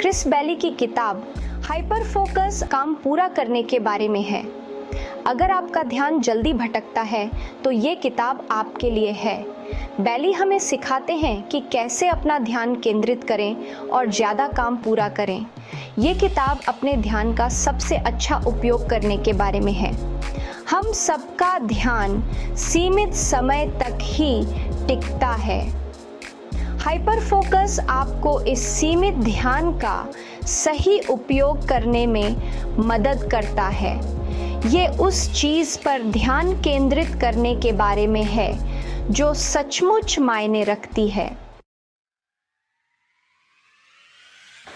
Chris बैली की किताब hyper focus काम पूरा करने के बारे में है। अगर आपका ध्यान जल्दी भटकता है तो ये किताब आपके लिए है। बैली हमें सिखाते हैं कि कैसे अपना ध्यान केंद्रित करें और ज़्यादा काम पूरा करें। ये किताब अपने ध्यान का सबसे अच्छा उपयोग करने के बारे में है। हम सबका ध्यान सीमित समय तक ही टिकता है। हाइपर फोकस आपको इस सीमित ध्यान का सही उपयोग करने में मदद करता है। ये उस चीज़ पर ध्यान केंद्रित करने के बारे में है जो सचमुच मायने रखती है।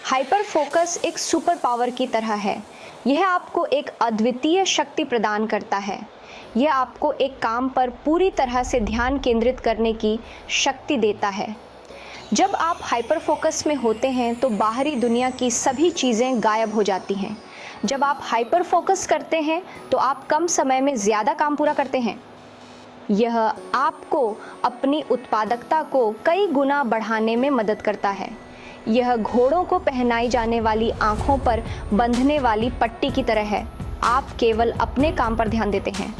हाइपर फोकस एक सुपर पावर की तरह है। यह आपको एक अद्वितीय शक्ति प्रदान करता है। यह आपको एक काम पर पूरी तरह से ध्यान केंद्रित करने की शक्ति देता है। जब आप हाइपर फोकस में होते हैं तो बाहरी दुनिया की सभी चीज़ें गायब हो जाती हैं। जब आप हाइपर फोकस करते हैं तो आप कम समय में ज़्यादा काम पूरा करते हैं। यह आपको अपनी उत्पादकता को कई गुना बढ़ाने में मदद करता है। यह घोड़ों को पहनाई जाने वाली आँखों पर बंधने वाली पट्टी की तरह है। आप केवल अपने काम पर ध्यान देते हैं।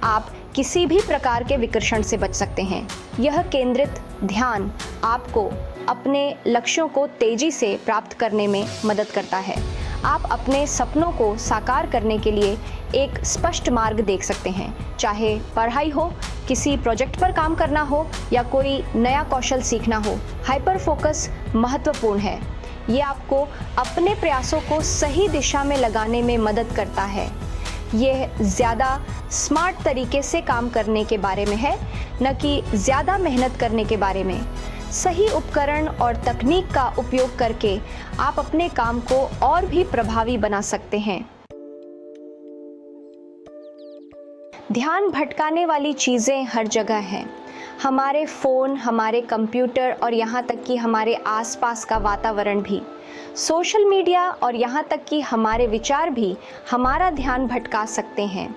आप किसी भी प्रकार के विकर्षण से बच सकते हैं। यह केंद्रित ध्यान आपको अपने लक्ष्यों को तेजी से प्राप्त करने में मदद करता है। आप अपने सपनों को साकार करने के लिए एक स्पष्ट मार्ग देख सकते हैं, चाहे पढ़ाई हो, किसी प्रोजेक्ट पर काम करना हो या कोई नया कौशल सीखना हो। हाइपर फोकस महत्वपूर्ण है। ये आपको अपने प्रयासों को सही दिशा में लगाने में मदद करता है। यह ज़्यादा स्मार्ट तरीके से काम करने के बारे में है, न कि ज़्यादा मेहनत करने के बारे में। सही उपकरण और तकनीक का उपयोग करके आप अपने काम को और भी प्रभावी बना सकते हैं। ध्यान भटकाने वाली चीज़ें हर जगह हैं। हमारे फ़ोन, हमारे कंप्यूटर और यहाँ तक कि हमारे आसपास का वातावरण भी। सोशल मीडिया और यहाँ तक कि हमारे विचार भी हमारा ध्यान भटका सकते हैं।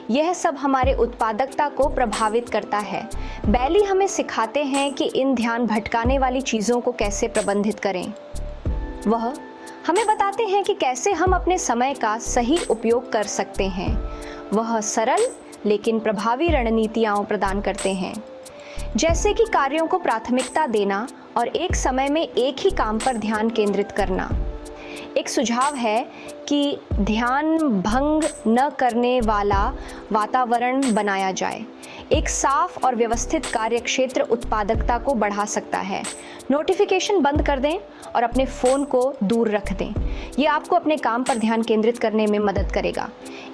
यह सब हमारे उत्पादकता को प्रभावित करता है। बैली हमें सिखाते हैं कि इन ध्यान भटकाने वाली चीज़ों को कैसे प्रबंधित करें। वह हमें बताते हैं कि कैसे हम अपने समय का सही उपयोग कर सकते हैं। वह सरल लेकिन प्रभावी रणनीतियाँ प्रदान करते हैं, जैसे कि कार्यों को प्राथमिकता देना और एक समय में एक ही काम पर ध्यान केंद्रित करना। एक सुझाव है कि ध्यान भंग न करने वाला वातावरण बनाया जाए। एक साफ और व्यवस्थित कार्यक्षेत्र उत्पादकता को बढ़ा सकता है। नोटिफिकेशन बंद कर दें और अपने फ़ोन को दूर रख दें। ये आपको अपने काम पर ध्यान केंद्रित करने में मदद करेगा।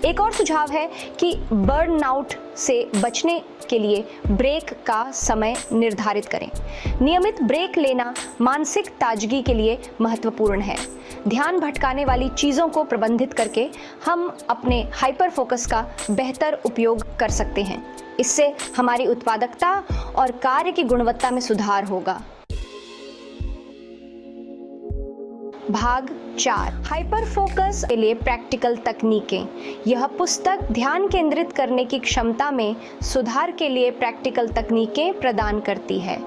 एक और सुझाव है कि बर्नआउट से बचने के लिए ब्रेक का समय निर्धारित करें। नियमित ब्रेक लेना मानसिक ताजगी के लिए महत्वपूर्ण है। ध्यान भटकाने वाली चीज़ों को प्रबंधित करके हम अपने हाइपर फोकस का बेहतर उपयोग कर सकते हैं। इससे हमारी उत्पादकता और कार्य की गुणवत्ता में सुधार होगा। भाग 4, हाइपर फोकस के लिए प्रैक्टिकल तकनीकें। यह पुस्तक ध्यान केंद्रित करने की क्षमता में सुधार के लिए प्रैक्टिकल तकनीकें प्रदान करती है।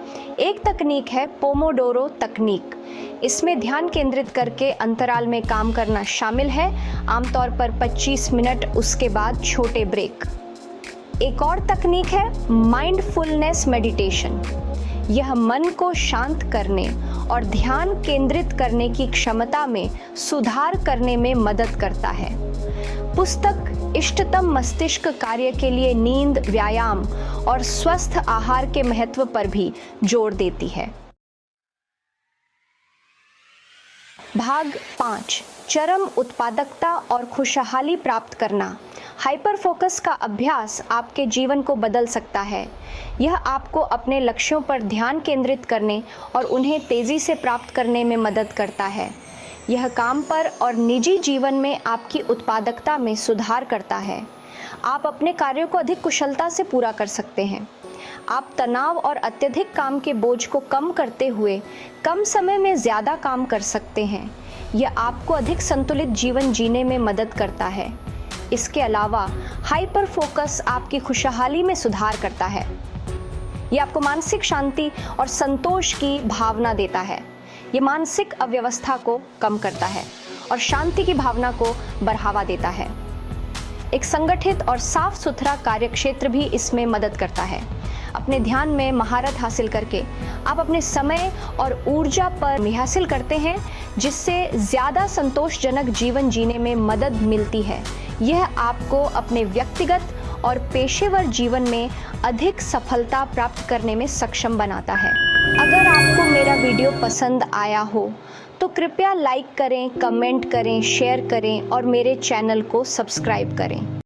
एक तकनीक है पोमोडोरो तकनीक। इसमें ध्यान केंद्रित करके अंतराल में काम करना शामिल है, आमतौर पर 25 मिनट, उसके बाद छोटे ब्रेक। एक और तकनीक है माइंडफुलनेस मेडिटेशन। यह मन को शांत करने और ध्यान केंद्रित करने की क्षमता में सुधार करने में मदद करता है। पुस्तक इष्टतम मस्तिष्क कार्य के लिए नींद, व्यायाम और स्वस्थ आहार के महत्व पर भी जोर देती है। भाग 5, चरम उत्पादकता और खुशहाली प्राप्त करना। हाइपर फोकस का अभ्यास आपके जीवन को बदल सकता है। यह आपको अपने लक्ष्यों पर ध्यान केंद्रित करने और उन्हें तेज़ी से प्राप्त करने में मदद करता है। यह काम पर और निजी जीवन में आपकी उत्पादकता में सुधार करता है। आप अपने कार्यों को अधिक कुशलता से पूरा कर सकते हैं। आप तनाव और अत्यधिक काम के बोझ को कम करते हुए कम समय में ज़्यादा काम कर सकते हैं। यह आपको अधिक संतुलित जीवन जीने में मदद करता है। इसके अलावा हाइपर फोकस आपकी खुशहाली में सुधार करता है। यह आपको मानसिक शांति और संतोष की भावना देता है। ये मानसिक अव्यवस्था को कम करता है और शांति की भावना को बढ़ावा देता है। एक संगठित और साफ सुथरा कार्यक्षेत्र भी इसमें मदद करता है। अपने ध्यान में महारत हासिल करके आप अपने समय और ऊर्जा पर हासिल करते हैं, जिससे ज़्यादा संतोषजनक जीवन जीने में मदद मिलती है। यह आपको अपने व्यक्तिगत और पेशेवर जीवन में अधिक सफलता प्राप्त करने में सक्षम बनाता है। अगर आपको मेरा वीडियो पसंद आया हो तो कृपया लाइक करें, कमेंट करें, शेयर करें और मेरे चैनल को सब्सक्राइब करें।